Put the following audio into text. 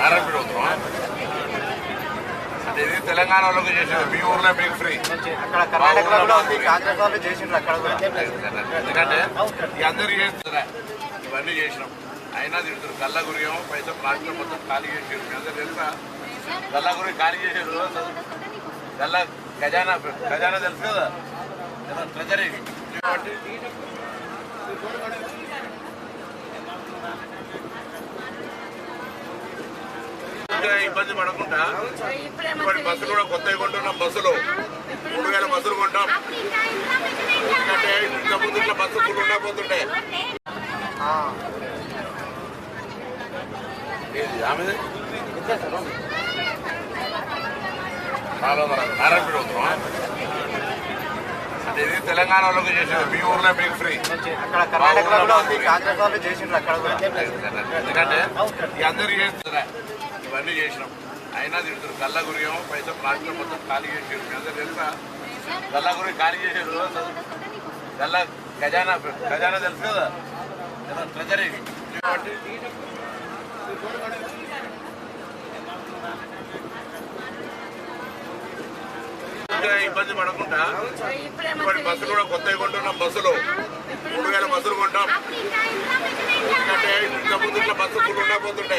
నారాయణపేట అవుతున్నాం అంటే ఇది తెలంగాణ వాళ్ళకి చేసింది, మీ ఊర్లో మీకు ఫ్రీ. అక్కడ కర్ణాటకలో కూడా ఉంది, కాంగ్రెస్ వాళ్ళు చేసిండ్రు అక్కడ కూడా. ఎందుకంటే ఈ అందరూ చేస్తున్నా ఇవన్నీ చేసినాం, అయినా తిడుతున్నారు. గల్లగురి ఏమో పైసా ప్లాస్టిక్ మొత్తం ఖాళీ చేసారు. మీ అందరూ తెలుసా గల్లగురి ఖాళీ చేసారు? ఖజానా తెలుసు కదా, ట్రెజరీ. ఇబ్బంది పడకుండా ఇప్పటి బస్సులు కూడా కొత్తగా కొంటున్నాం. బస్సులు 3000 బస్సులు కొంటాం. ఎందుకంటే ఇంత ముందు ఇట్లా బస్సు ఫుల్ ఉండకపోతుంటే నారాయణపేట అవుతున్నాం అంటే ఇది తెలంగాణ వాళ్ళకి చేసింది, మీ ఊర్లో మీకు ఫ్రీ. అక్కడ కర్ణాటకలో కూడా ఉంది, కాంగ్రెస్ వాళ్ళు చేసిండ్రు అక్కడ కూడా. ఎందుకంటే ఈ అందరూ చేస్తున్నా ఇవన్నీ చేసినాం, అయినా తిడుతున్నారు. గల్లగురి ఏమో పైసా ప్లాస్టిక్ మొత్తం ఖాళీ చేసారు. మీ అందరూ తెలుసా గల్లగురి ఖాళీ చేసారు? ఖజానా తెలుసు కదా, ట్రెజరీ. ఇబ్బంది పడకుండా ఇప్పటి బస్సులు కూడా కొత్తగా కొంటున్నాం. బస్సులు 3000 బస్సులు కొంటాం. ఎందుకంటే ఇంత ముందు ఇట్లా బస్సు ఫుల్ ఉండకపోతుంటే